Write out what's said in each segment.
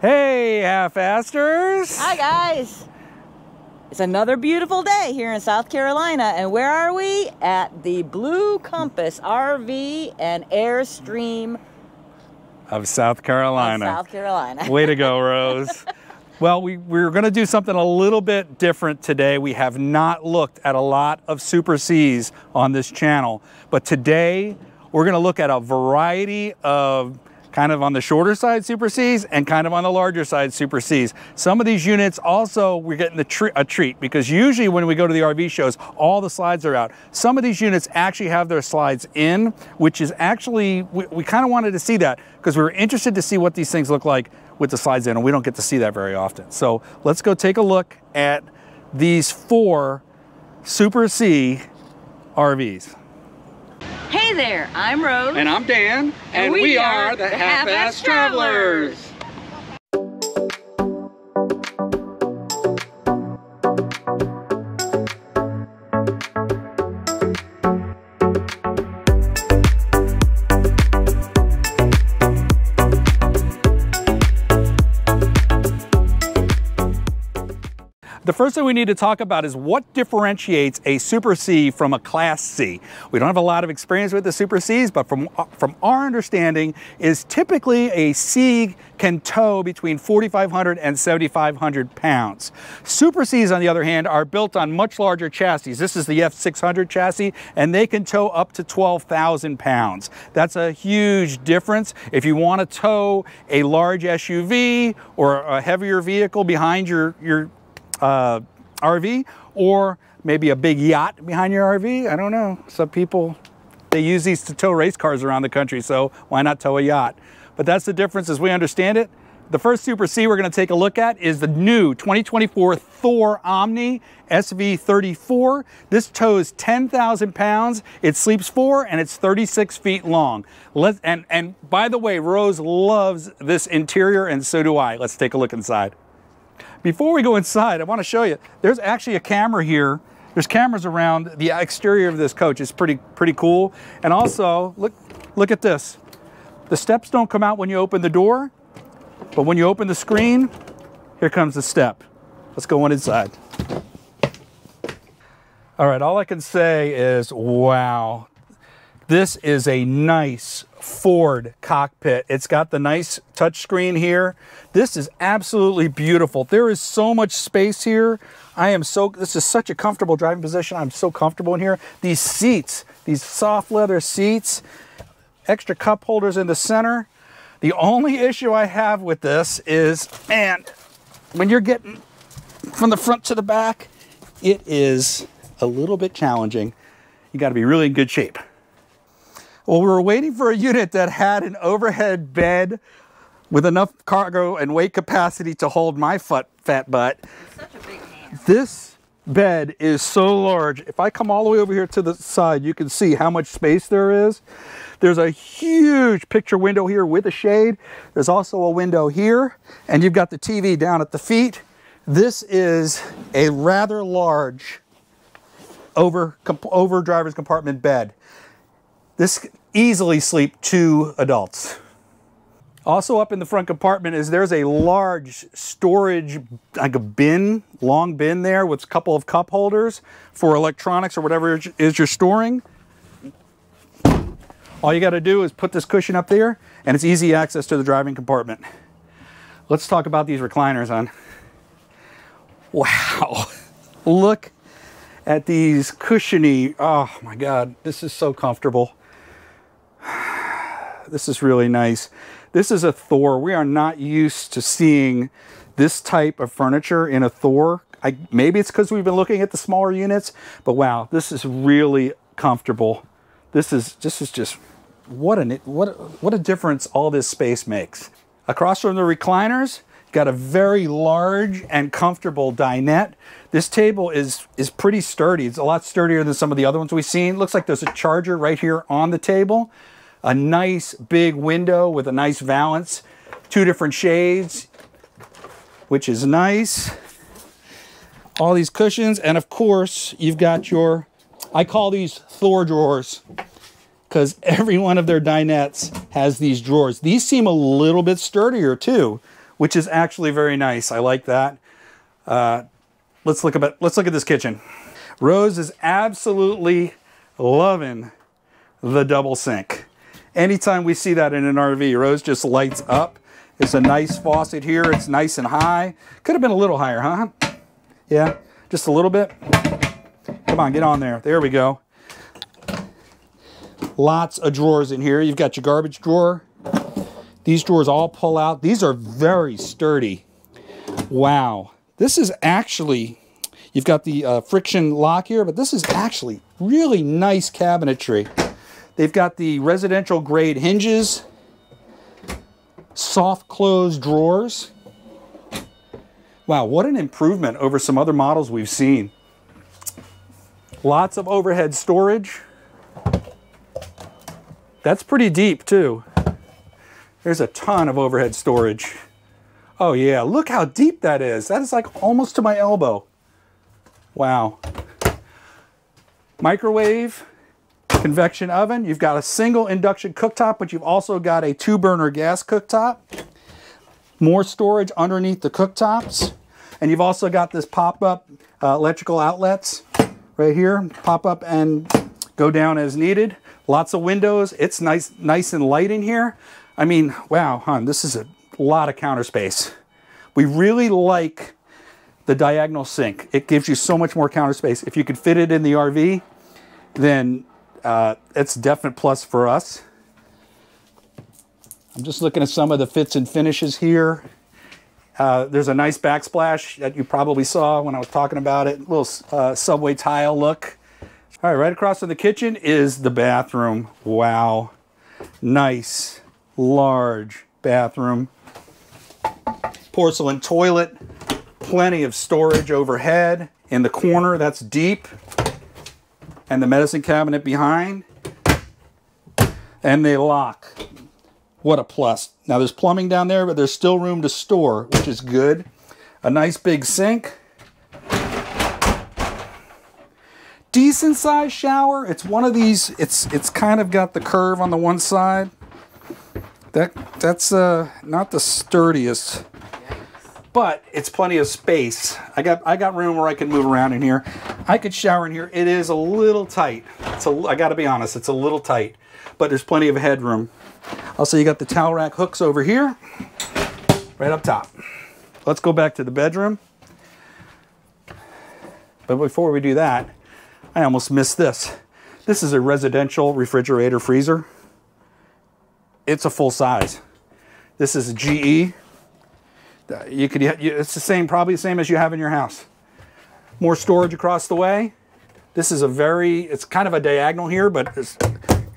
Hey, half-asters! Hi guys! It's another beautiful day here in South Carolina, and where are we? At the Blue Compass RV and Airstream of South Carolina. South Carolina. Way to go, Rose. Well, we're going to do something a little bit different today. We have not looked at a lot of Super Cs on this channel, but today we're going to look at a variety of kind of on the shorter side Super Cs and kind of on the larger side Super Cs. Some of these units also, we're getting a treat because usually when we go to the RV shows, all the slides are out. Some of these units actually have their slides in, which is actually, we kind of wanted to see that because we were interested to see what these things look like with the slides in, and we don't get to see that very often. So let's go take a look at these 4 Super C RVs. Hey there, I'm Rose. And I'm Dan. And we are the Half-Ass Travelers. The first thing we need to talk about is what differentiates a Super C from a Class C. We don't have a lot of experience with the Super Cs, but from our understanding is typically a C can tow between 4,500 and 7,500 pounds. Super Cs, on the other hand, are built on much larger chassis. This is the F600 chassis, and they can tow up to 12,000 pounds. That's a huge difference. If you want to tow a large SUV or a heavier vehicle behind your RV, or maybe a big yacht behind your RV. I don't know. Some people, they use these to tow race cars around the country, so why not tow a yacht? But that's the difference as we understand it. The first Super C we're going to take a look at is the new 2024 Thor Omni SV34. This tows 10,000 pounds. It sleeps 4 and it's 36 feet long. And by the way, Rose loves this interior and so do I. Let's take a look inside. Before we go inside, I want to show you, there's actually a camera here. There's cameras around the exterior of this coach. It's pretty cool. And also, look at this. The steps don't come out when you open the door, but when you open the screen, here comes the step. Let's go on inside. All right, all I can say is, wow. This is a nice Ford cockpit. It's got the nice touchscreen here. This is absolutely beautiful. There is so much space here. This is such a comfortable driving position. I'm so comfortable in here. These seats, these soft leather seats, extra cup holders in the center. The only issue I have with this is, man, when you're getting from the front to the back, it is a little bit challenging. You got to be really in good shape. Well, we were waiting for a unit that had an overhead bed with enough cargo and weight capacity to hold my fat butt. It's such a big hand. This bed is so large. If I come all the way over here to the side, you can see how much space there is. There's a huge picture window here with a shade. There's also a window here, and you've got the TV down at the feet. This is a rather large over driver's compartment bed. This easily sleep 2 adults. Also up in the front compartment there's a large storage, like a bin, long bin there with a couple of cup holders for electronics or whatever it is you're storing. All you got to do is put this cushion up there and it's easy access to the driving compartment. Let's talk about these recliners, hon. Wow, look at these cushiony, oh my God, this is so comfortable. This is really nice. This is a Thor. We are not used to seeing this type of furniture in a Thor. Maybe it's because we've been looking at the smaller units, but wow, this is really comfortable. This is just what a difference all this space makes. Across from the recliners, got a very large and comfortable dinette. This table is pretty sturdy. It's a lot sturdier than some of the other ones we've seen. Looks like there's a charger right here on the table. A nice big window with a nice valance. 2 different shades, which is nice. All these cushions, and of course, you've got your, I call these Thor drawers, because every one of their dinettes has these drawers. These seem a little bit sturdier too, which is actually very nice. I like that. Let's look at this kitchen. Rose is absolutely loving the double sink. Anytime we see that in an RV, Rose just lights up. It's a nice faucet here. It's nice and high. Could have been a little higher, huh? Yeah, just a little bit. Come on, get on there. There we go. Lots of drawers in here. You've got your garbage drawer. These drawers all pull out. These are very sturdy. Wow. This is actually, you've got the friction lock here, but this is actually really nice cabinetry. They've got the residential grade hinges, soft close drawers. Wow, what an improvement over some other models we've seen. Lots of overhead storage. That's pretty deep too. There's a ton of overhead storage. Oh yeah, look how deep that is. That is like almost to my elbow. Wow. Microwave, convection oven. You've got a single induction cooktop, but you've also got a 2-burner gas cooktop. More storage underneath the cooktops. And you've also got this pop-up electrical outlets right here. Pop up and go down as needed. Lots of windows. It's nice and light in here. I mean, wow, hon, this is a lot of counter space. We really like the diagonal sink. It gives you so much more counter space. If you could fit it in the RV, then it's a definite plus for us. I'm just looking at some of the fits and finishes here. There's a nice backsplash that you probably saw when I was talking about it. A little subway tile look. All right, right across from the kitchen is the bathroom. Wow. Nice, large bathroom. Porcelain toilet. Plenty of storage overhead. In the corner, that's deep. And the medicine cabinet behind. And they lock. What a plus. Now there's plumbing down there, but there's still room to store, which is good. A nice big sink. Decent sized shower. It's one of these, it's kind of got the curve on the one side. That's not the sturdiest, but it's plenty of space. I got room where I can move around in here. I could shower in here. It is a little tight. I gotta be honest, it's a little tight, but there's plenty of headroom. Also, you got the towel rack hooks over here, right up top. Let's go back to the bedroom. But before we do that, I almost missed this. This is a residential refrigerator freezer. It's a full size. This is a GE. It's the same, probably the same as you have in your house. More storage across the way. This is it's kind of a diagonal here, but it's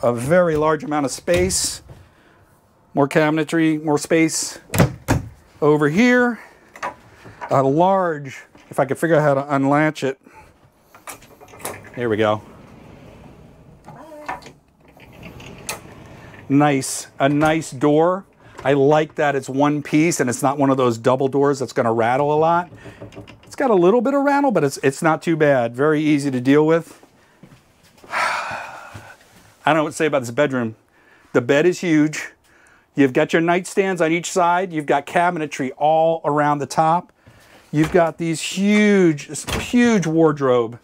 a very large amount of space. More cabinetry, more space over here. A large, if I could figure out how to unlatch it. There we go. Nice, a nice door. I like that it's one piece and it's not one of those double doors that's going to rattle a lot. It's got a little bit of rattle, but it's not too bad. Very easy to deal with. I don't know what to say about this bedroom. The bed is huge. You've got your nightstands on each side. You've got cabinetry all around the top. You've got these huge wardrobe.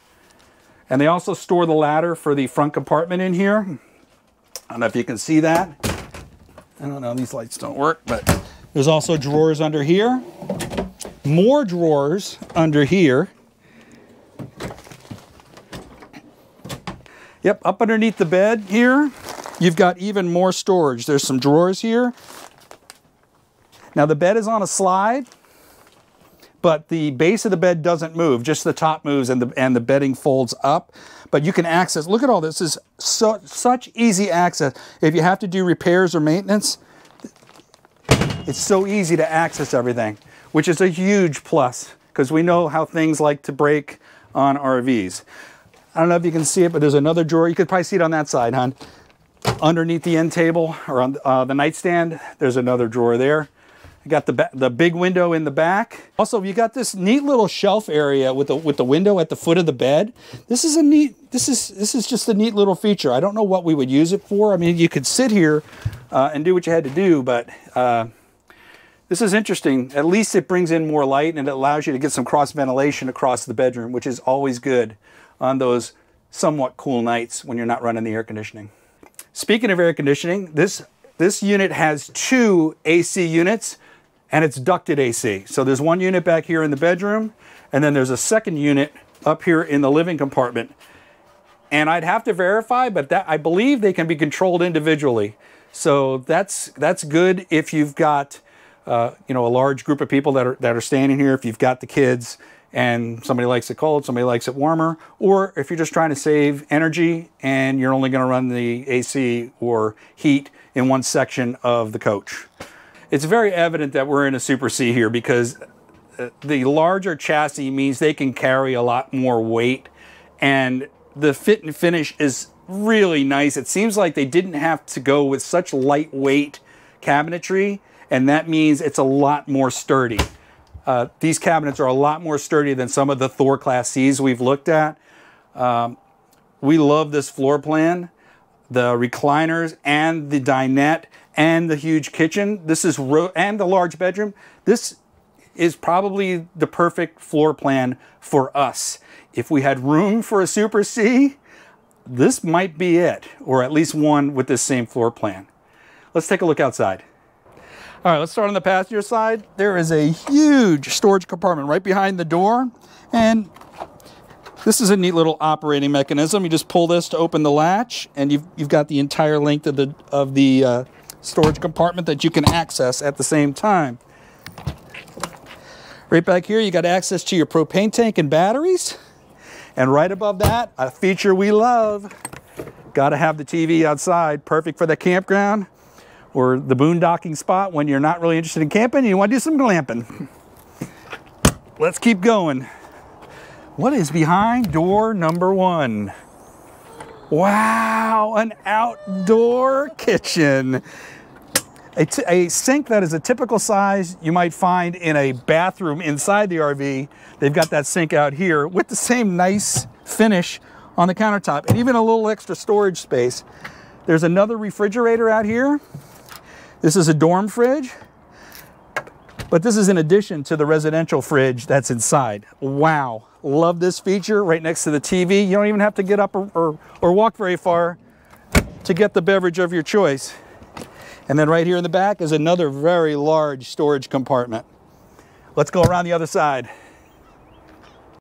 And they also store the ladder for the front compartment in here. I don't know if you can see that. I don't know, these lights don't work, but there's also drawers under here. More drawers under here. Yep, up underneath the bed here, you've got even more storage. There's some drawers here. Now the bed is on a slide, but the base of the bed doesn't move, just the top moves and the bedding folds up. But you can access, look at all this, is such easy access. If you have to do repairs or maintenance, it's so easy to access everything, which is a huge plus because we know how things like to break on RVs. I don't know if you can see it, but there's another drawer. You could probably see it on that side, hon. Underneath the end table or on the nightstand, there's another drawer there. You got the big window in the back. Also, you got this neat little shelf area with the window at the foot of the bed. This is just a neat little feature. I don't know what we would use it for. I mean, you could sit here and do what you had to do, but This is interesting. At least it brings in more light and it allows you to get some cross ventilation across the bedroom, which is always good on those somewhat cool nights when you're not running the air conditioning. Speaking of air conditioning, this unit has 2 AC units and it's ducted AC. So there's one unit back here in the bedroom and then there's a second unit up here in the living compartment. And I'd have to verify, but I believe they can be controlled individually. So that's good if you've got you know, a large group of people that are staying in here, if you've got the kids and somebody likes it cold, somebody likes it warmer, or if you're just trying to save energy and you're only going to run the AC or heat in one section of the coach. It's very evident that we're in a Super C here because the larger chassis means they can carry a lot more weight, and the fit and finish is really nice. It seems like they didn't have to go with such lightweight cabinetry, and that means it's a lot more sturdy. These cabinets are a lot more sturdy than some of the Thor Class Cs we've looked at. We love this floor plan, the recliners and the dinette and the huge kitchen. This is and the large bedroom. This is probably the perfect floor plan for us. If we had room for a Super C, this might be it, or at least one with this same floor plan. Let's take a look outside. All right, let's start on the passenger side. There is a huge storage compartment right behind the door, and this is a neat little operating mechanism. You just pull this to open the latch, and you've got the entire length of the storage compartment that you can access at the same time. Right back here, you got access to your propane tank and batteries, and right above that, a feature we love. Got to have the TV outside, perfect for the campground or the boondocking spot when you're not really interested in camping and you want to do some glamping. Let's keep going. What is behind door number 1? Wow, an outdoor kitchen. A sink that is a typical size you might find in a bathroom inside the RV. They've got that sink out here with the same nice finish on the countertop and even a little extra storage space. There's another refrigerator out here. This is a dorm fridge, but this is in addition to the residential fridge that's inside. Wow, love this feature right next to the TV. You don't even have to get up or walk very far to get the beverage of your choice. And then right here in the back is another very large storage compartment. Let's go around the other side.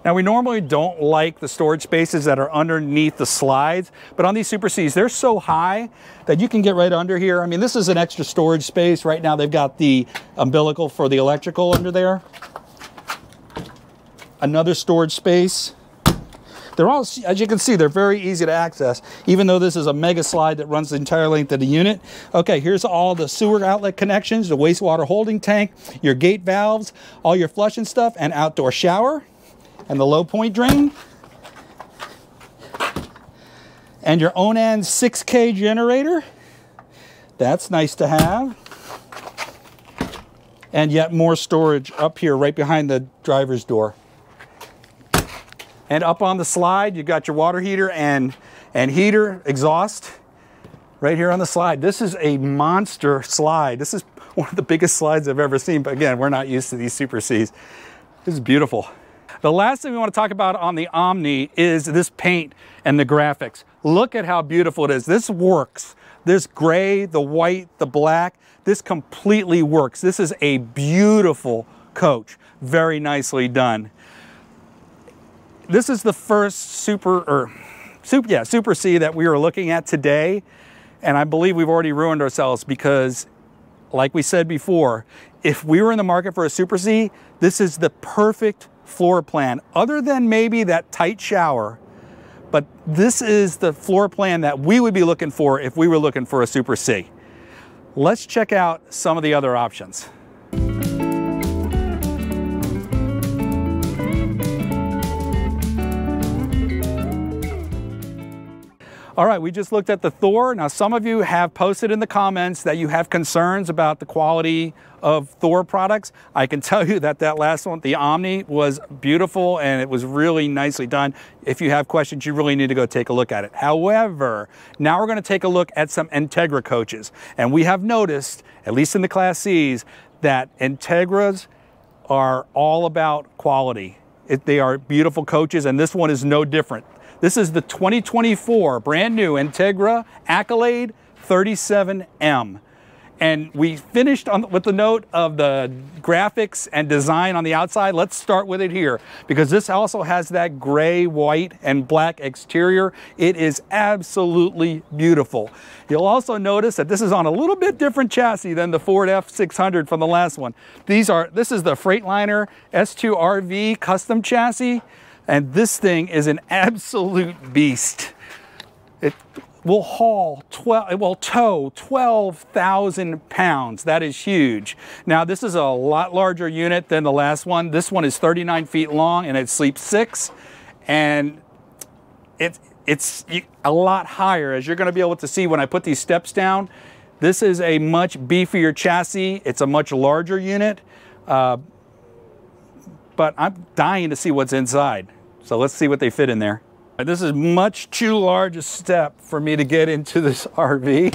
Now, we normally don't like the storage spaces that are underneath the slides, but on these Super Cs, they're so high that you can get right under here. I mean, this is an extra storage space. Right now, they've got the umbilical for the electrical under there. Another storage space. They're all, as you can see, they're very easy to access, even though this is a mega slide that runs the entire length of the unit. Okay, here's all the sewer outlet connections, the wastewater holding tank, your gate valves, all your flushing stuff, and outdoor shower, and the low point drain, and your Onan 6K generator. That's nice to have. And yet more storage up here right behind the driver's door. And up on the slide, you've got your water heater and heater exhaust right here on the slide. This is a monster slide. This is one of the biggest slides I've ever seen, but again, we're not used to these Super Cs. This is beautiful. The last thing we want to talk about on the Omni is this paint and the graphics. Look at how beautiful it is. This works. This gray, the white, the black, this completely works. This is a beautiful coach. Very nicely done. This is the first Super C that we are looking at today, and I believe we've already ruined ourselves because, like we said before, if we were in the market for a Super C, this is the perfect floor plan, other than maybe that tight shower. But this is the floor plan that we would be looking for if we were looking for a Super C. Let's check out some of the other options. All right, we just looked at the Thor. Now, some of you have posted in the comments that you have concerns about the quality of Thor products. I can tell you that that last one, the Omni, was beautiful and it was really nicely done. If you have questions, you really need to go take a look at it. However, now we're going to take a look at some Entegra coaches. And we have noticed, at least in the Class Cs, that Entegras are all about quality. They are beautiful coaches, and this one is no different. This is the 2024 brand new Entegra Accolade 37M. And we finished with the note of the graphics and design on the outside. Let's start with it here, because this also has that gray, white, and black exterior. It is absolutely beautiful. You'll also notice that this is on a little bit different chassis than the Ford F600 from the last one. This is the Freightliner S2 RV custom chassis, and this thing is an absolute beast. It will tow 12,000 pounds. That is huge. Now, this is a lot larger unit than the last one. This one is 39 feet long and it sleeps 6, and it's a lot higher, as you're going to be able to see when I put these steps down. This is a much beefier chassis. It's a much larger unit, but I'm dying to see what's inside. So let's see what they fit in there. This is much too large a step for me to get into this RV.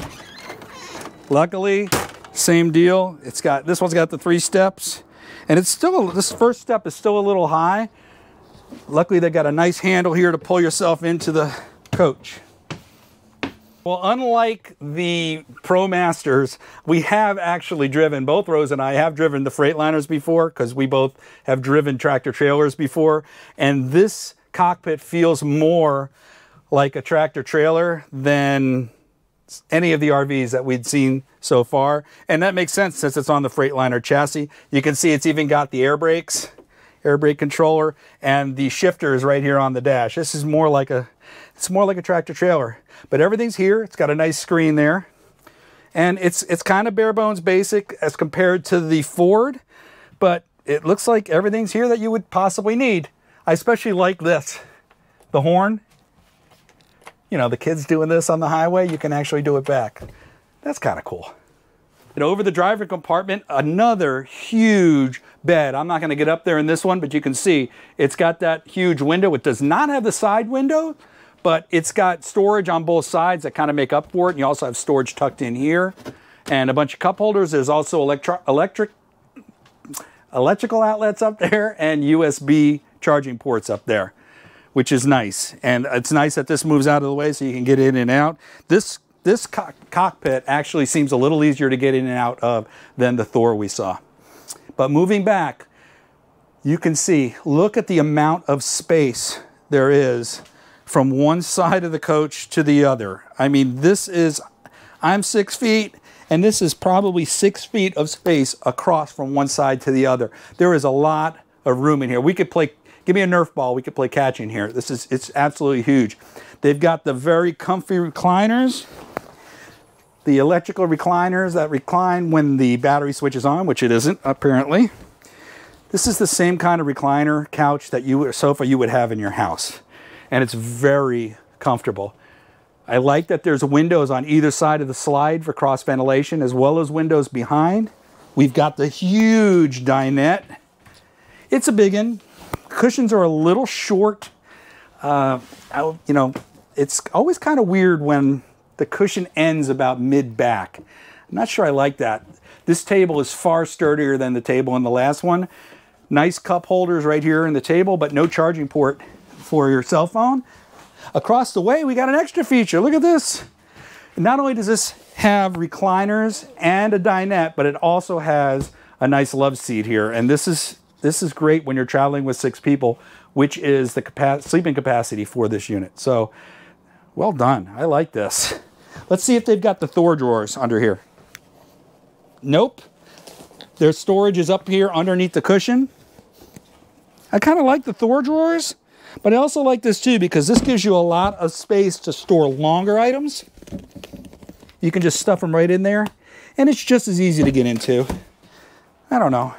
Luckily, same deal. This one's got the 3 steps, and this first step is still a little high. Luckily, they got a nice handle here to pull yourself into the coach. Well, unlike the Pro Masters, we have actually driven, both Rose and I have driven the Freightliners before, because we both have driven tractor trailers before, and this cockpit feels more like a tractor trailer than any of the RVs that we'd seen so far. And that makes sense since it's on the Freightliner chassis. You can see it's even got the air brake controller, and the shifter is right here on the dash. This is more like a tractor trailer, but everything's here. It's got a nice screen there, and it's kind of bare bones basic as compared to the Ford, but it looks like everything's here that you would possibly need. I especially like this, the horn. You know, the kids doing this on the highway, you can actually do it back. That's kind of cool. And over the driver compartment, another huge bed. I'm not going to get up there in this one, but you can see it's got that huge window. It does not have the side window, but it's got storage on both sides that kind of make up for it. And you also have storage tucked in here and a bunch of cup holders. There's also electrical outlets up there and USB charging ports up there, which is nice. And it's nice that this moves out of the way so you can get in and out. This cockpit actually seems a little easier to get in and out of than the Thor we saw. But moving back, you can see, look at the amount of space there is from one side of the coach to the other. I mean, I'm 6 feet, and this is probably 6 feet of space across from one side to the other. There is a lot of room in here. We could play, give me a Nerf ball, we could play catch in here. It's absolutely huge. They've got the very comfy recliners, the electrical recliners that recline when the battery switches on, which it isn't, apparently. This is the same kind of recliner couch that sofa you would have in your house. And it's very comfortable. I like that there's windows on either side of the slide for cross ventilation, as well as windows behind. We've got the huge dinette. It's a big one. Cushions are a little short. You know, it's always kind of weird when the cushion ends about mid-back. I'm not sure I like that. This table is far sturdier than the table in the last one. Nice cup holders right here in the table, but no charging port for your cell phone. Across the way, we got an extra feature. Look at this. Not only does this have recliners and a dinette, but it also has a nice love seat here. And this is great when you're traveling with 6 people, which is the sleeping capacity for this unit. So, well done. I like this. Let's see if they've got the Thor drawers under here. Nope. Their storage is up here underneath the cushion. I kind of like the Thor drawers, but I also like this too because this gives you a lot of space to store longer items. You can just stuff them right in there, and it's just as easy to get into. I don't know.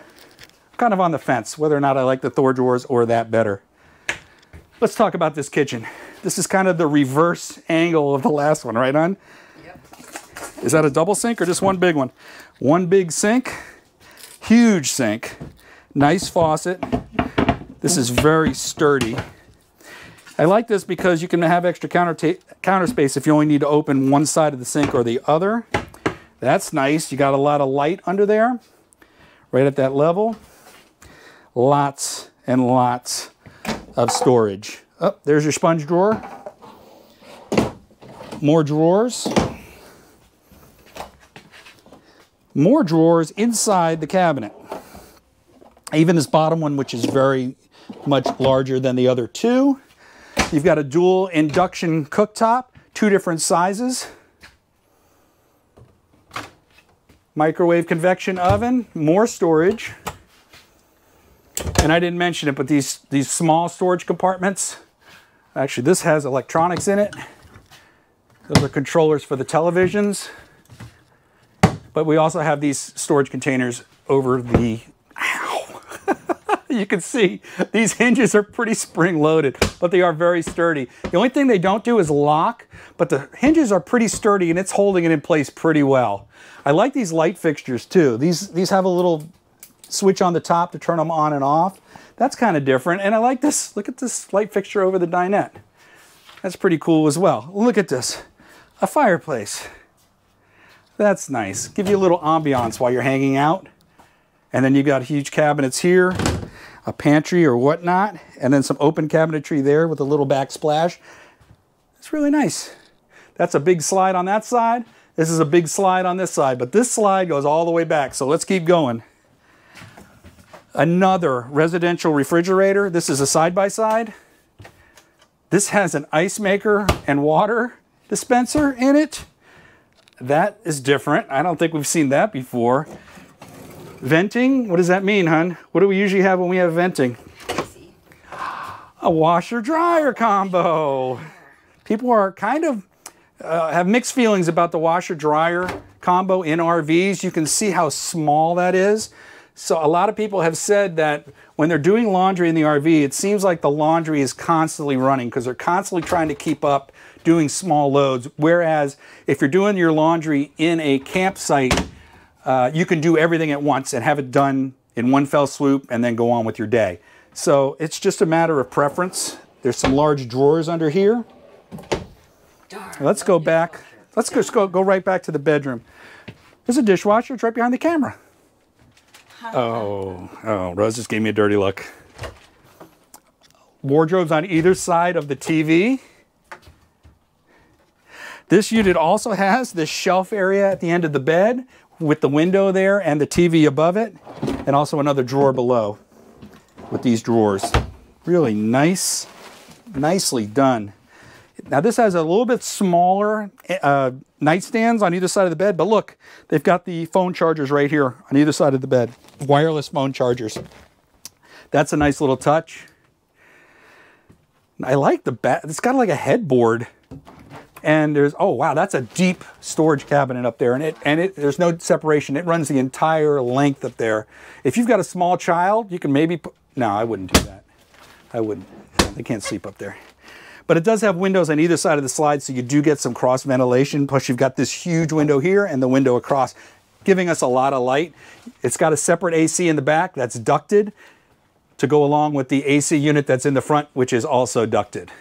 I'm kind of on the fence whether or not I like the Thor drawers or that better. Let's talk about this kitchen. This is kind of the reverse angle of the last one, right on? Yep. Is that a double sink or just one big one? One big sink, huge sink, nice faucet. This is very sturdy. I like this because you can have extra counter space if you only need to open one side of the sink or the other. That's nice. You got a lot of light under there. right at that level. Lots and lots of storage. Oh, there's your sponge drawer. More drawers. More drawers inside the cabinet. Even this bottom one, which is very much larger than the other two. You've got a dual induction cooktop, 2 different sizes. Microwave convection oven, more storage. And I didn't mention it, but these small storage compartments, actually this has electronics in it. Those are controllers for the televisions. But we also have these storage containers over the, ow. You can see these hinges are pretty spring-loaded, but they are very sturdy. The only thing they don't do is lock, but the hinges are pretty sturdy and it's holding it in place pretty well. I like these light fixtures too. These have a little switch on the top to turn them on and off. That's kind of different. And I like this. Look at this light fixture over the dinette. That's pretty cool as well. Look at this. A fireplace. That's nice. Give you a little ambiance while you're hanging out. And then you've got huge cabinets here, a pantry or whatnot, and then some open cabinetry there with a little backsplash. It's really nice. That's a big slide on that side. This is a big slide on this side, but this slide goes all the way back. So let's keep going. Another residential refrigerator. This is a side-by-side. This has an ice maker and water dispenser in it. That is different. I don't think we've seen that before. Venting, what does that mean, hon? What do we usually have when we have venting? A washer-dryer combo. People are kind of, have mixed feelings about the washer-dryer combo in RVs. You can see how small that is. So a lot of people have said that when they're doing laundry in the RV, it seems like the laundry is constantly running because they're constantly trying to keep up doing small loads. Whereas if you're doing your laundry in a campsite, you can do everything at once and have it done in one fell swoop and then go on with your day. So it's just a matter of preference. There's some large drawers under here. Let's go back. Let's just go right back to the bedroom. There's a dishwasher. It's right behind the camera. Oh, Rose just gave me a dirty look. Wardrobes on either side of the TV. This unit also has this shelf area at the end of the bed with the window there and the TV above it, and also another drawer below with these drawers. Really nice, nicely done. Now this has a little bit smaller nightstands on either side of the bed, but look, they've got the phone chargers right here on either side of the bed. Wireless phone chargers. That's a nice little touch. I like the back. It's got like a headboard. And there's, oh wow, that's a deep storage cabinet up there. And there's no separation. It runs the entire length up there. If you've got a small child, you can maybe put, no, I wouldn't do that. I wouldn't. They can't sleep up there. But it does have windows on either side of the slide, so you do get some cross ventilation. Plus you've got this huge window here and the window across, giving us a lot of light. It's got a separate AC in the back that's ducted to go along with the AC unit that's in the front, which is also ducted.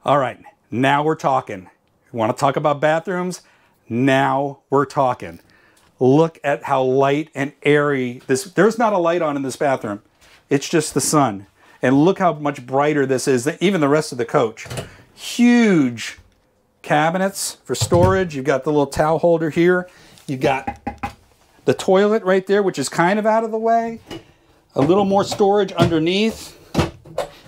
All right, now we're talking. You want to talk about bathrooms? Now we're talking. Look at how light and airy this, there's not a light on in this bathroom. It's just the sun. And look how much brighter this is than even the rest of the coach. Huge cabinets for storage. You've got the little towel holder here. You've got the toilet right there, which is kind of out of the way. A little more storage underneath.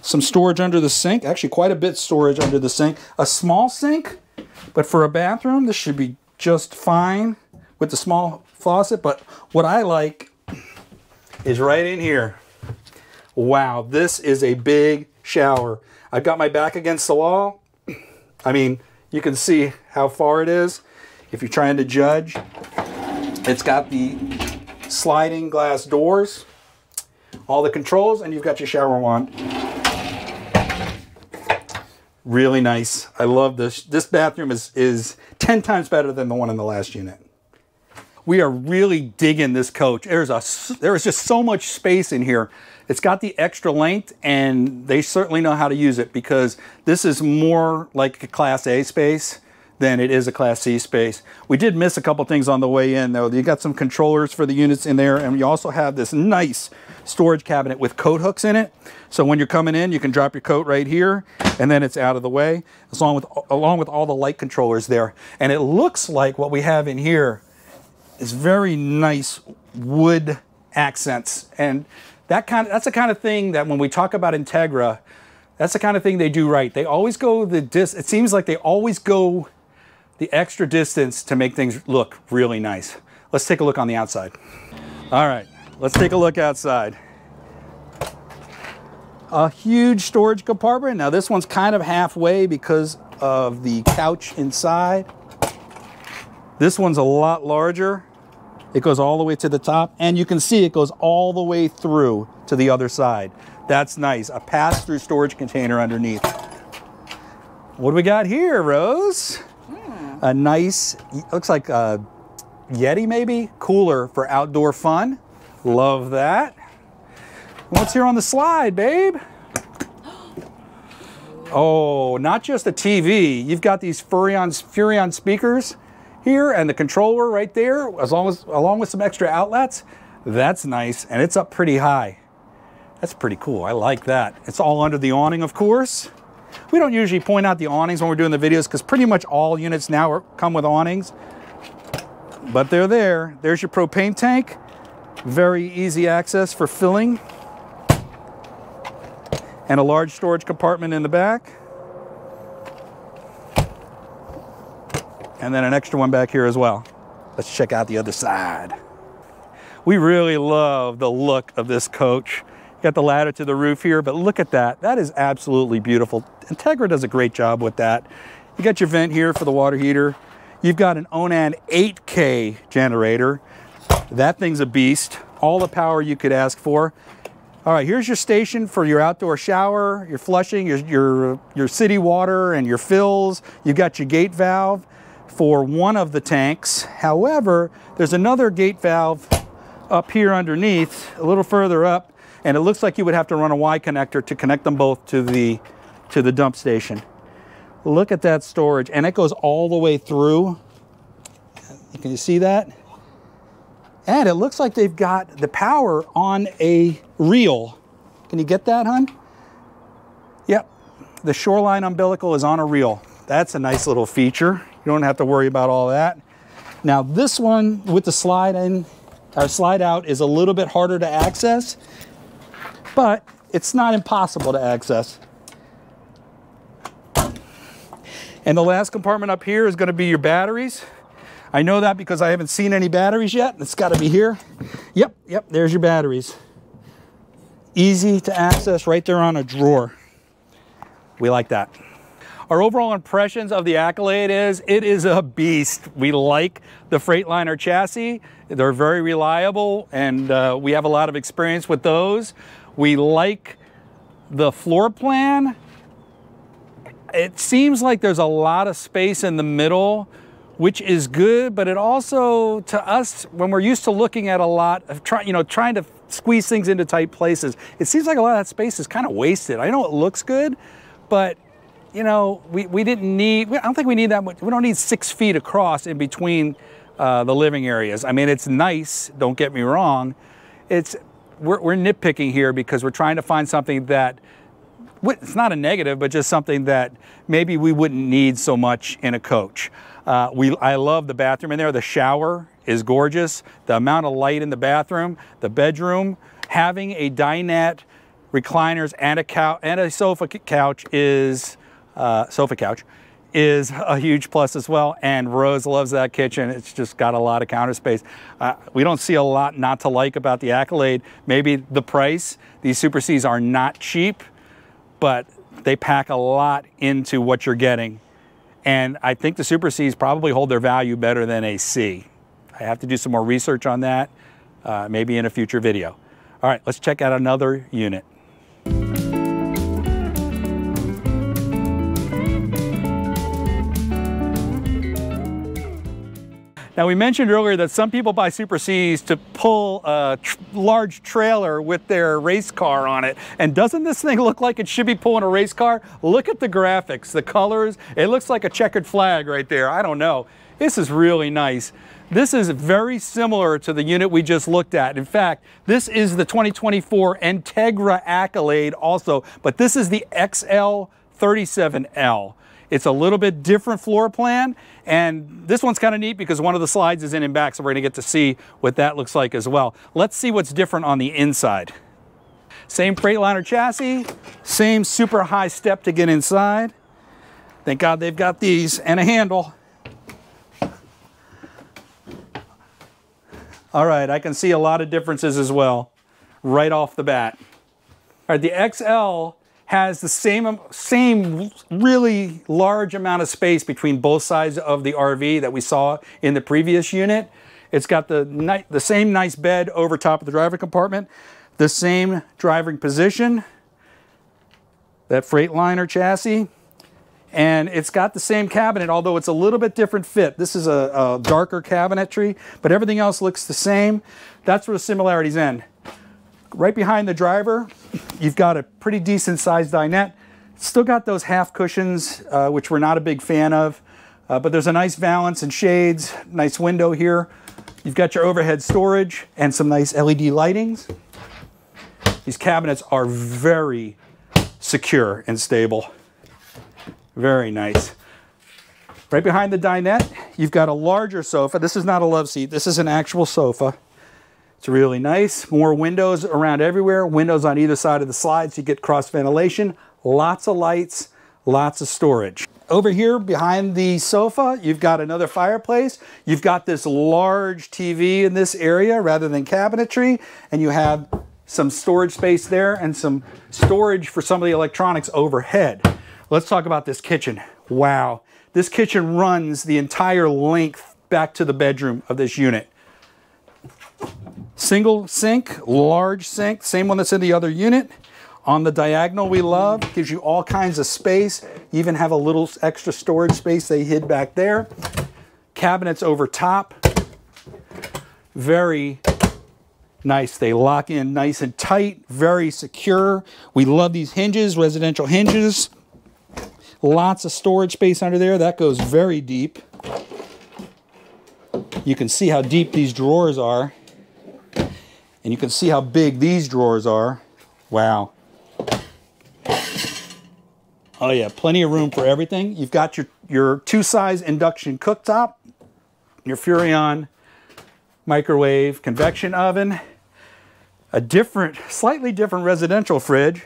Some storage under the sink. Actually, quite a bit storage under the sink. A small sink, but for a bathroom, this should be just fine with the small faucet. But what I like is right in here. Wow, this is a big shower. I've got my back against the wall. I mean, you can see how far it is if you're trying to judge. It's got the sliding glass doors, all the controls, and you've got your shower wand. Really nice. I love this. This bathroom is 10 times better than the one in the last unit. We are really digging this coach. There is just so much space in here. It's got the extra length, and they certainly know how to use it because this is more like a Class A space than it is a Class C space. We did miss a couple things on the way in though. You got some controllers for the units in there, and you also have this nice storage cabinet with coat hooks in it. So when you're coming in, you can drop your coat right here, and then it's out of the way, along with all the light controllers there. And it looks like what we have in here is very nice wood accents, and that's the kind of thing that when we talk about Entegra, that's the kind of thing they do right. They always go it seems like they always go the extra distance to make things look really nice. Let's take a look on the outside. All right, let's take a look outside. A huge storage compartment. Now this one's kind of halfway because of the couch inside. This one's a lot larger. It goes all the way to the top, and you can see it goes all the way through to the other side. That's nice. A pass-through storage container underneath. What do we got here, Rose? A nice, looks like a Yeti maybe, cooler for outdoor fun. Love that. What's here on the slide, babe? Oh, not just a TV. You've got these Furrion speakers here, and the controller right there, along with some extra outlets. That's nice, and it's up pretty high. That's pretty cool. I like that. It's all under the awning, of course. We don't usually point out the awnings when we're doing the videos because pretty much all units now come with awnings. But they're there. There's your propane tank. Very easy access for filling. And a large storage compartment in the back. And then an extra one back here as well. Let's check out the other side. We really love the look of this coach. Got the ladder to the roof here, but look at that. That is absolutely beautiful. Entegra does a great job with that. You got your vent here for the water heater. You've got an Onan 8K generator. That thing's a beast. All the power you could ask for. All right, here's your station for your outdoor shower, your flushing, your city water and your fills. You've got your gate valve for one of the tanks. However, there's another gate valve up here underneath, a little further up, and it looks like you would have to run a Y connector to connect them both to the dump station. Look at that storage, and it goes all the way through. Can you see that? And it looks like they've got the power on a reel. Can you get that, hon? Yep, the Shoreline umbilical is on a reel. That's a nice little feature. You don't have to worry about all that. Now this one with the slide in, or slide out, is a little bit harder to access, but it's not impossible to access. And the last compartment up here is going to be your batteries. I know that because I haven't seen any batteries yet. It's got to be here. Yep, there's your batteries. Easy to access right there on a drawer. We like that. Our overall impressions of the Accolade is it is a beast. We like the Freightliner chassis. They're very reliable, and we have a lot of experience with those. We like the floor plan. It seems like there's a lot of space in the middle, which is good, but it also, to us, when we're used to looking at a lot of trying to squeeze things into tight places, it seems like a lot of that space is kind of wasted. I know it looks good, but we didn't need, I don't think we need that much. We don't need 6 feet across in between the living areas. I mean, it's nice, don't get me wrong. We're nitpicking here because we're trying to find something that, it's not a negative, but just something that maybe we wouldn't need so much in a coach. I love the bathroom in there. The shower is gorgeous. The amount of light in the bathroom, the bedroom, having a dinette, recliners, and a sofa couch is a huge plus as well. And Rose loves that kitchen. It's just got a lot of counter space. We don't see a lot not to like about the Accolade. Maybe the price. These Super Cs are not cheap, but they pack a lot into what you're getting. And I think the Super Cs probably hold their value better than a C. I have to do some more research on that, maybe in a future video. All right, let's check out another unit. Now, we mentioned earlier that some people buy Super Cs to pull a large trailer with their race car on it. And doesn't this thing look like it should be pulling a race car? Look at the graphics, the colors. It looks like a checkered flag right there. I don't know. This is really nice. This is very similar to the unit we just looked at. In fact, this is the 2024 Entegra Accolade also, but this is the XL37L. It's a little bit different floor plan, and this one's kind of neat because one of the slides is in and back, so we're going to get to see what that looks like as well. Let's see what's different on the inside. Same Freightliner chassis, same super high step to get inside. Thank God they've got these and a handle. All right, I can see a lot of differences as well, right off the bat. All right, the XL has the same really large amount of space between both sides of the RV that we saw in the previous unit. It's got the same nice bed over top of the driver compartment, the same driving position, that Freightliner chassis, and it's got the same cabinet, although it's a little bit different fit. This is a darker cabinetry, but everything else looks the same. That's where the similarities end. Right behind the driver, you've got a pretty decent sized dinette. Still got those half cushions, which we're not a big fan of, but there's a nice valance and shades, nice window here. You've got your overhead storage and some nice LED lightings. These cabinets are very secure and stable. Very nice. Right behind the dinette, you've got a larger sofa. This is not a love seat. This is an actual sofa. It's really nice. More windows around everywhere. Windows on either side of the slide so you get cross ventilation. Lots of lights, lots of storage. Over here behind the sofa, you've got another fireplace. You've got this large TV in this area rather than cabinetry, and you have some storage space there and some storage for some of the electronics overhead. Let's talk about this kitchen. Wow. This kitchen runs the entire length back to the bedroom of this unit. Single sink, large sink, same one that's in the other unit. On the diagonal we love, gives you all kinds of space. You even have a little extra storage space they hid back there. Cabinets over top. Very nice. They lock in nice and tight, very secure. We love these hinges, residential hinges. Lots of storage space under there. That goes very deep. You can see how deep these drawers are. And you can see how big these drawers are. Wow. Oh yeah, plenty of room for everything. You've got your two-size induction cooktop, your Furrion microwave convection oven, a different, slightly different residential fridge.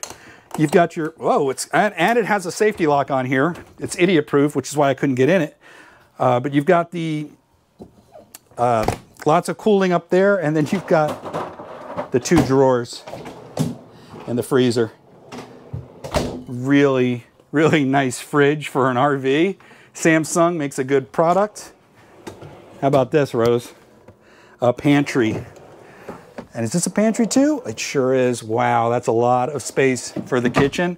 You've got your, whoa, and it has a safety lock on here. It's idiot-proof, which is why I couldn't get in it. But you've got the, lots of cooling up there, and then you've got the two drawers and the freezer. Really, really nice fridge for an RV. Samsung makes a good product. How about this, Rose? A pantry. And is this a pantry too? It sure is. Wow, that's a lot of space for the kitchen.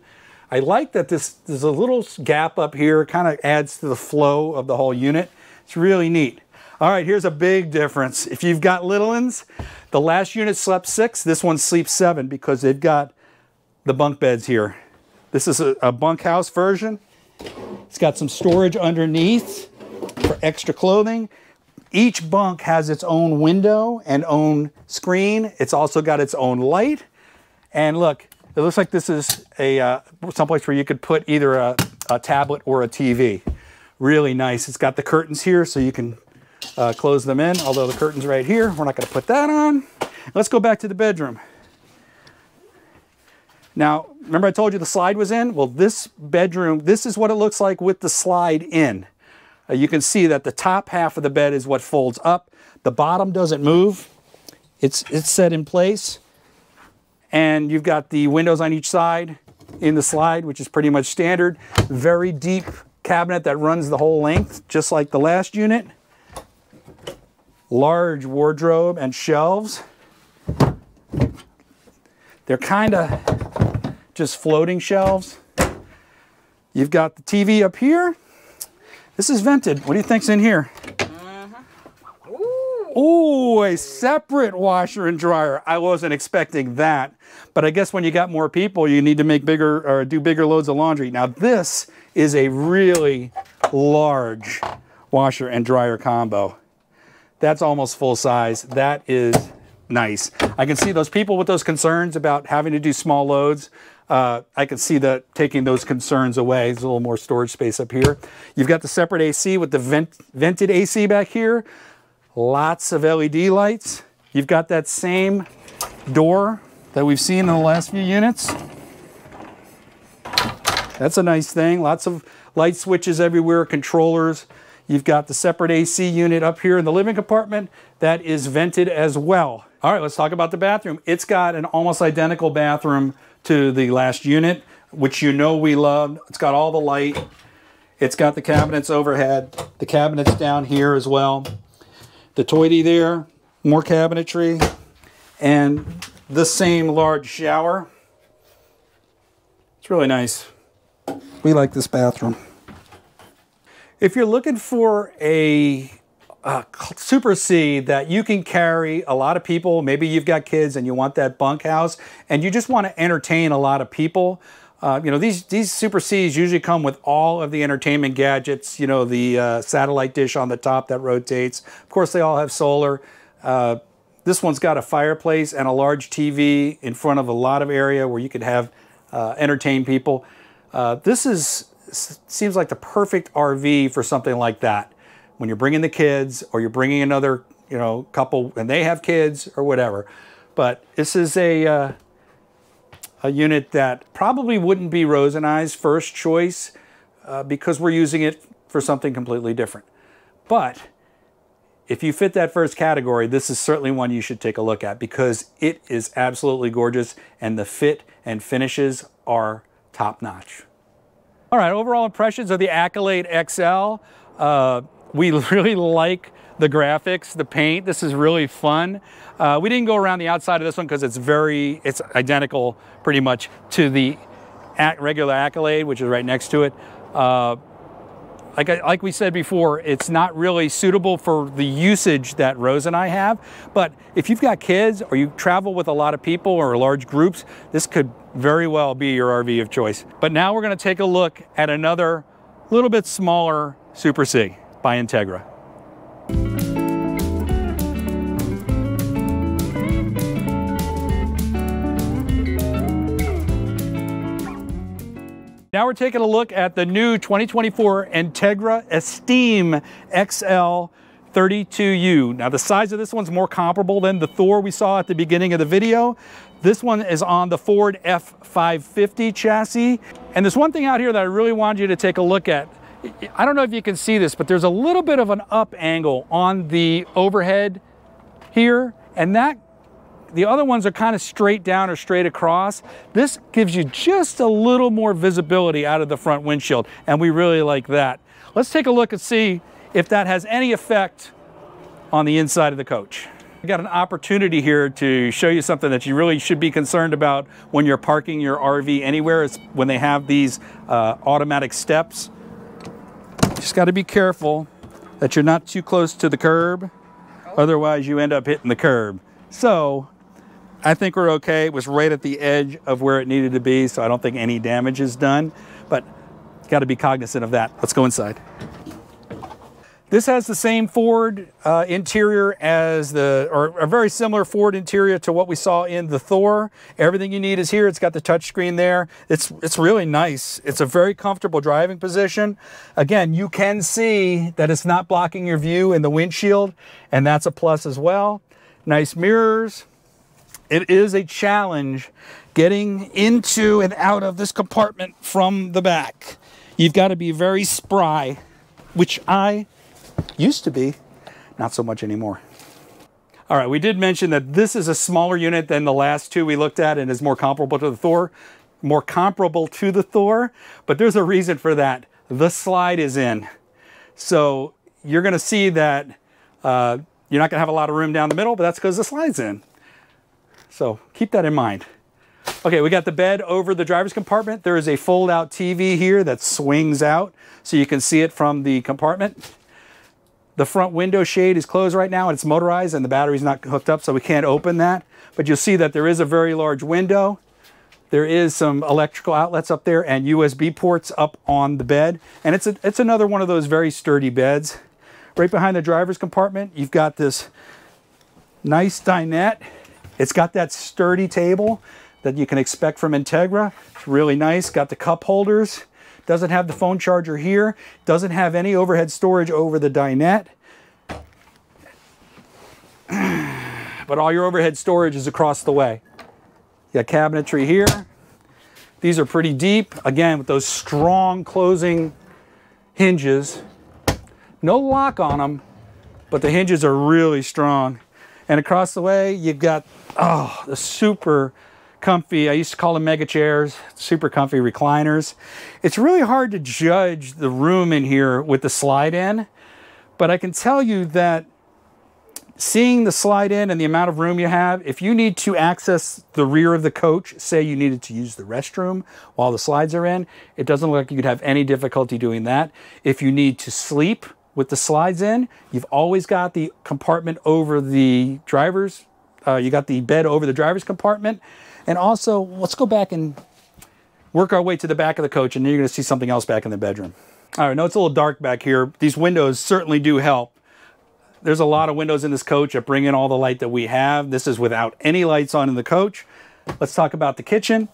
I like that there's a little gap up here. It kind of adds to the flow of the whole unit. It's really neat. All right, here's a big difference. If you've got little ones, the last unit slept 6, this one sleeps 7 because they've got the bunk beds here. This is a bunkhouse version. It's got some storage underneath for extra clothing. Each bunk has its own window and own screen. It's also got its own light. And look, it looks like this is a someplace where you could put either a tablet or a TV. Really nice. It's got the curtains here so you can close them in, although the curtain's right here. We're not going to put that on. Let's go back to the bedroom. Now, remember I told you the slide was in? Well, this bedroom, this is what it looks like with the slide in. You can see that the top half of the bed is what folds up. The bottom doesn't move. It's set in place. And you've got the windows on each side in the slide, which is pretty much standard. Very deep cabinet that runs the whole length, just like the last unit. Large wardrobe and shelves. They're kind of just floating shelves. You've got the TV up here. This is vented. What do you think's in here? Oh, a separate washer and dryer. I wasn't expecting that, but I guess when you got more people, you need to make bigger or do bigger loads of laundry. Now this is a really large washer and dryer combo. That's almost full size. That is nice. I can see those people with those concerns about having to do small loads. I can see that taking those concerns away. There's a little more storage space up here. You've got the separate AC with the vented AC back here. Lots of LED lights. You've got that same door that we've seen in the last few units. That's a nice thing. Lots of light switches everywhere, controllers. You've got the separate AC unit up here in the living compartment that is vented as well. All right, let's talk about the bathroom. It's got an almost identical bathroom to the last unit, which you know we loved. It's got all the light. It's got the cabinets overhead. The cabinets down here as well. The toilet there, more cabinetry, and the same large shower. It's really nice. We like this bathroom. If you're looking for a Super C that you can carry a lot of people, maybe you've got kids and you want that bunkhouse and you just want to entertain a lot of people, you know, these Super Cs usually come with all of the entertainment gadgets, you know, the satellite dish on the top that rotates. Of course, they all have solar. This one's got a fireplace and a large TV in front of a lot of area where you could have entertain people. This seems like the perfect RV for something like that. When you're bringing the kids or you're bringing another, you know, couple and they have kids or whatever. But this is a unit that probably wouldn't be Rose and I's first choice because we're using it for something completely different. But if you fit that first category, this is certainly one you should take a look at because it is absolutely gorgeous and the fit and finishes are top notch. All right, overall impressions of the Accolade XL. We really like the graphics, the paint. This is really fun. We didn't go around the outside of this one because it's identical pretty much to the regular Accolade, which is right next to it. Like we said before, it's not really suitable for the usage that Rose and I have. But if you've got kids or you travel with a lot of people or large groups, this could very well be your RV of choice. But now we're going to take a look at another little bit smaller Super C by Entegra. Now we're taking a look at the new 2024 Entegra Esteem XL 32U. Now the size of this one's more comparable than the Thor we saw at the beginning of the video. This one is on the Ford F550 chassis. And there's one thing out here that I really wanted you to take a look at. I don't know if you can see this, but there's a little bit of an up angle on the overhead here, and the other ones are kind of straight down or straight across. This gives you just a little more visibility out of the front windshield, and we really like that. Let's take a look and see if that has any effect on the inside of the coach. I got an opportunity here to show you something that you really should be concerned about when you're parking your RV anywhere. It's when they have these automatic steps. Just got to be careful that you're not too close to the curb. Otherwise, you end up hitting the curb. So I think we're okay. It was right at the edge of where it needed to be, so I don't think any damage is done. But got to be cognizant of that. Let's go inside. This has the same Ford interior as or a very similar Ford interior to what we saw in the Thor. Everything you need is here. It's got the touchscreen there. It's really nice. It's a very comfortable driving position. Again, you can see that it's not blocking your view in the windshield, and that's a plus as well. Nice mirrors. It is a challenge getting into and out of this compartment from the back. You've got to be very spry, which I used to be, not so much anymore. All right, we did mention that this is a smaller unit than the last two we looked at and is more comparable to the Thor. But there's a reason for that. The slide is in. So you're going to see that you're not going to have a lot of room down the middle, but that's because the slide's in. So keep that in mind. Okay, we got the bed over the driver's compartment. There is a fold-out TV here that swings out so you can see it from the compartment. The front window shade is closed right now and it's motorized and the battery's not hooked up, so we can't open that. But you'll see that there is a very large window. There is some electrical outlets up there and USB ports up on the bed. And it's another one of those very sturdy beds. Right behind the driver's compartment, you've got this nice dinette. It's got that sturdy table that you can expect from Entegra. It's really nice. Got the cup holders. Doesn't have the phone charger here. Doesn't have any overhead storage over the dinette. But all your overhead storage is across the way. You got cabinetry here. These are pretty deep. Again, with those strong closing hinges. No lock on them, but the hinges are really strong. And across the way, you've got, oh, the super comfy, I used to call them mega chairs, super comfy recliners. It's really hard to judge the room in here with the slide in, but I can tell you that seeing the slide in and the amount of room you have, if you need to access the rear of the coach, say you needed to use the restroom while the slides are in, it doesn't look like you could have any difficulty doing that. If you need to sleep with the slides in, you've always got the compartment over the driver's, you got the bed over the driver's compartment. And also, let's go back and work our way to the back of the coach, and then you're going to see something else back in the bedroom. All right, I know it's a little dark back here. These windows certainly do help. There's a lot of windows in this coach that bring in all the light that we have. This is without any lights on in the coach. Let's talk about the kitchen.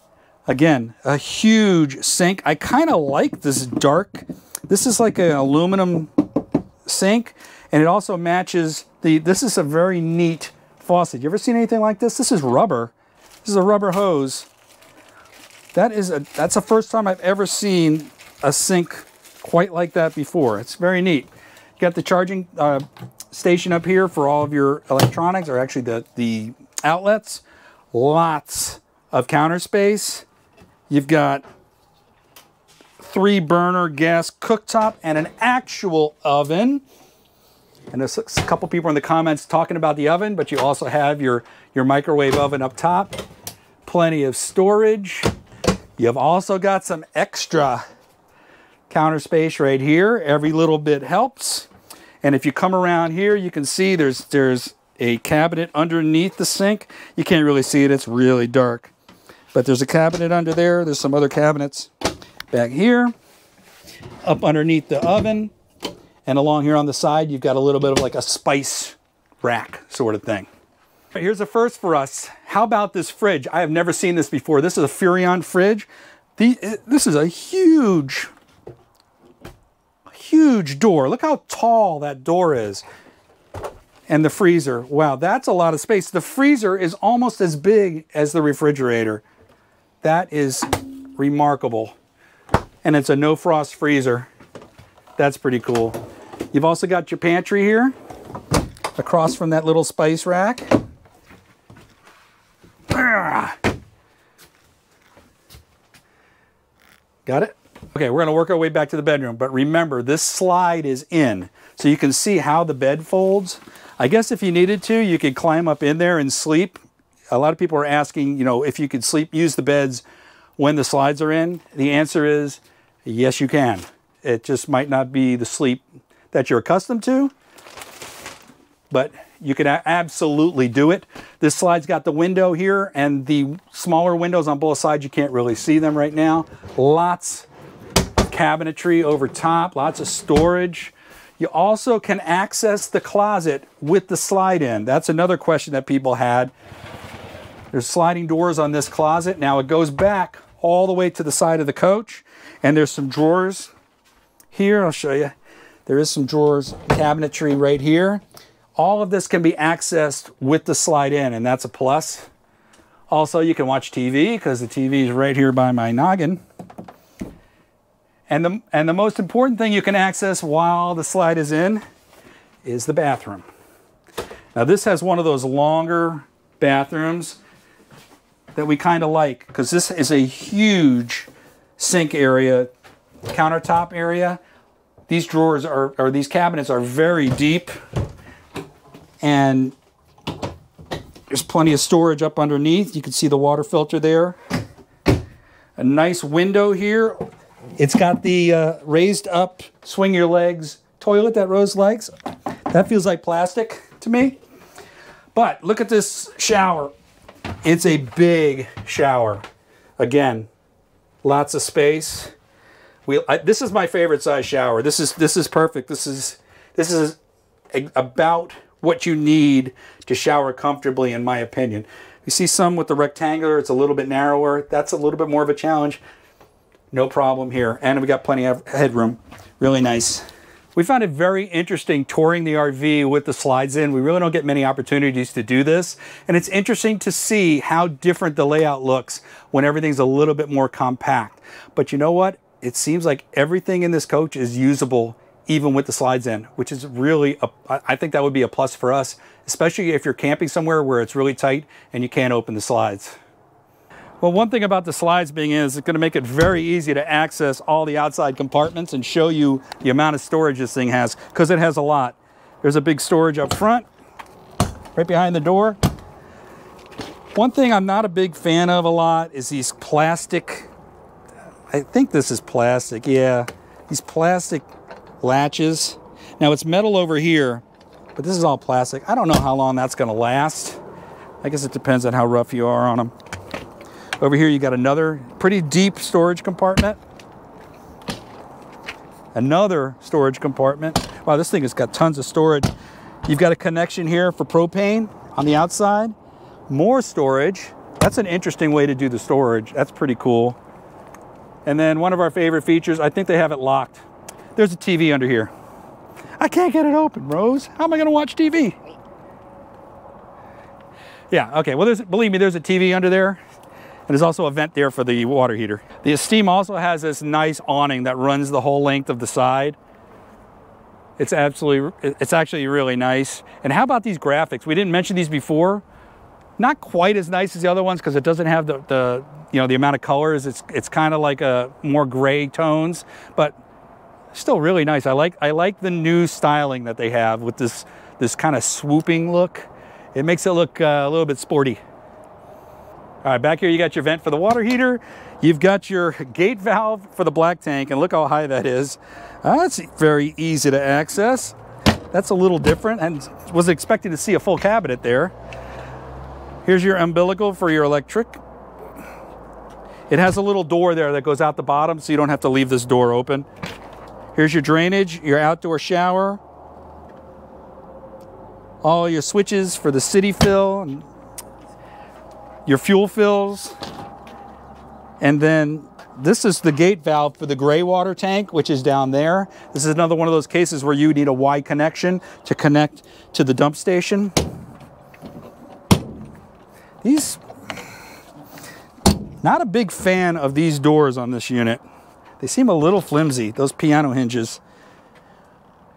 Again, a huge sink. I kind of like this dark. This is like an aluminum sink, and it also matches this is a very neat faucet. You ever seen anything like this? This is rubber. This is a rubber hose. That's the first time I've ever seen a sink quite like that before. It's very neat. You got the charging station up here for all of your electronics, or actually the outlets. Lots of counter space. You've got 3-burner gas cooktop and an actual oven. And there's a couple people in the comments talking about the oven, but you also have your microwave oven up top. Plenty of storage. You've also got some extra counter space right here. Every little bit helps. And if you come around here, you can see there's a cabinet underneath the sink. You can't really see it, it's really dark. But there's a cabinet under there. There's some other cabinets back here. Up underneath the oven. And along here on the side, you've got a little bit of like a spice rack sort of thing. Here's a first for us. How about this fridge? I have never seen this before. This is a Furrion fridge. This is a huge door. Look how tall that door is. And the freezer. Wow, that's a lot of space. The freezer is almost as big as the refrigerator. That is remarkable. And it's a no-frost freezer. That's pretty cool. You've also got your pantry here, across from that little spice rack. Got it? Okay, we're going to work our way back to the bedroom, but remember, this slide is in, so you can see how the bed folds. I guess if you needed to, you could climb up in there and sleep. A lot of people are asking, you know, if you could use the beds when the slides are in. The answer is yes, you can. It just might not be the sleep that you're accustomed to, but you could absolutely do it. This slide's got the window here and the smaller windows on both sides. You can't really see them right now. Lots of cabinetry over top, lots of storage. You also can access the closet with the slide in. That's another question that people had. There's sliding doors on this closet. Now it goes back all the way to the side of the coach, and there's some drawers here. I'll show you. There is some drawers, cabinetry right here. All of this can be accessed with the slide in, and that's a plus. Also, you can watch TV because the TV is right here by my noggin. And the most important thing you can access while the slide is in is the bathroom. Now this has one of those longer bathrooms that we kind of like, because this is a huge sink area, countertop area. These drawers or these cabinets are very deep, and there's plenty of storage up underneath. You can see the water filter there. A nice window here. It's got the raised up, swing your legs toilet that Rose likes. That feels like plastic to me. But look at this shower. It's a big shower. Again, lots of space. This is my favorite size shower. This is perfect. This is about what you need to shower comfortably, in my opinion. You see some with the rectangular, it's a little bit narrower. That's a little bit more of a challenge. No problem here. And we got plenty of headroom. Really nice. We found it very interesting touring the RV with the slides in. We really don't get many opportunities to do this. And it's interesting to see how different the layout looks when everything's a little bit more compact. But you know what? It seems like everything in this coach is usable even with the slides in, which is really, I think that would be a plus for us, especially if you're camping somewhere where it's really tight and you can't open the slides. Well, one thing about the slides being in is it's going to make it very easy to access all the outside compartments and show you the amount of storage this thing has, because it has a lot. There's a big storage up front, right behind the door. One thing I'm not a big fan of a lot is these plastic, I think this is plastic, yeah, these plastic latches. Now it's metal over here, but this is all plastic. I don't know how long that's going to last. I guess it depends on how rough you are on them. Over here you got another pretty deep storage compartment. Another storage compartment. Wow, this thing has got tons of storage. You've got a connection here for propane on the outside. More storage. That's an interesting way to do the storage. That's pretty cool. And then one of our favorite features, I think they have it locked. There's a TV under here. I can't get it open, Rose. How am I going to watch TV? Yeah, okay. Well, believe me, there's a TV under there. And there's also a vent there for the water heater. The Esteem also has this nice awning that runs the whole length of the side. It's actually really nice. And how about these graphics? We didn't mention these before. Not quite as nice as the other ones because it doesn't have the amount of colors. It's kind of like a more gray tones, but still really nice. I like the new styling that they have with this kind of swooping look. It makes it look a little bit sporty. All right, back here you got your vent for the water heater. You've got your gate valve for the black tank, and look how high that is. That's very easy to access. That's a little different, and was expecting to see a full cabinet there. Here's your umbilical for your electric. It has a little door there that goes out the bottom, so you don't have to leave this door open. Here's your drainage, your outdoor shower. All your switches for the city fill, and your fuel fills. And then this is the gate valve for the gray water tank, which is down there. This is another one of those cases where you need a Y connection to connect to the dump station. Not a big fan of these doors on this unit. They seem a little flimsy, those piano hinges.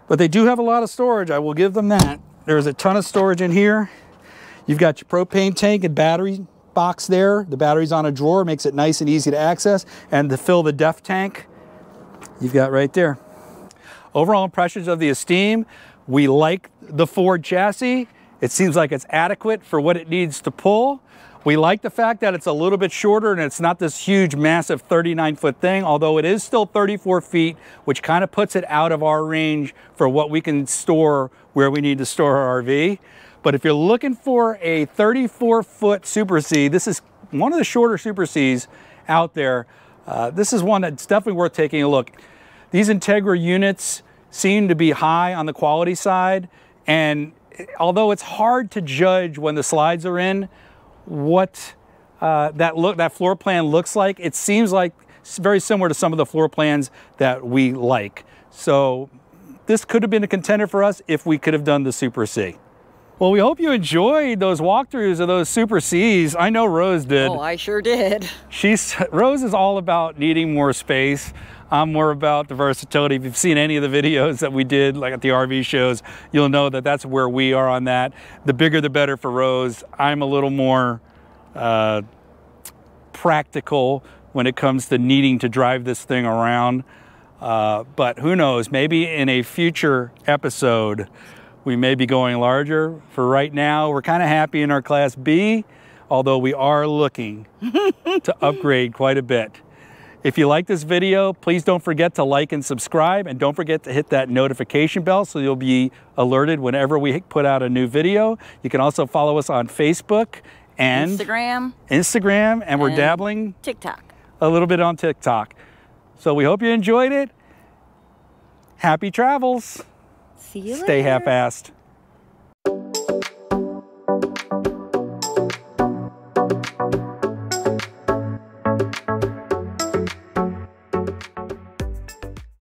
But they do have a lot of storage, I will give them that. There's a ton of storage in here. You've got your propane tank and battery box there. The battery's on a drawer, makes it nice and easy to access. And to fill the DEF tank, you've got right there. Overall impressions of the Esteem, we like the Ford chassis. It seems like it's adequate for what it needs to pull. We like the fact that it's a little bit shorter and it's not this huge, massive 39-foot thing, although it is still 34 feet, which kind of puts it out of our range for what we can store where we need to store our RV. But if you're looking for a 34-foot Super C, this is one of the shorter Super Cs out there. This is one that's definitely worth taking a look. These Entegra units seem to be high on the quality side, and although it's hard to judge when the slides are in what that floor plan looks like, it seems like it's very similar to some of the floor plans that we like. So this could have been a contender for us if we could have done the Super C. Well, we hope you enjoyed those walkthroughs of those Super Cs. I know Rose did. Oh, I sure did. Rose is all about needing more space. I'm more about the versatility. If you've seen any of the videos that we did, like at the RV shows, you'll know that that's where we are on that. The bigger the better for Rose. I'm a little more practical when it comes to needing to drive this thing around. But who knows, maybe in a future episode, we may be going larger. For right now, we're kind of happy in our Class B, although we are looking to upgrade quite a bit. If you like this video, please don't forget to like and subscribe, and don't forget to hit that notification bell so you'll be alerted whenever we put out a new video. You can also follow us on Facebook and Instagram, and we're dabbling TikTok a little bit on TikTok. So we hope you enjoyed it. Happy travels. See you later. Stay half-assed.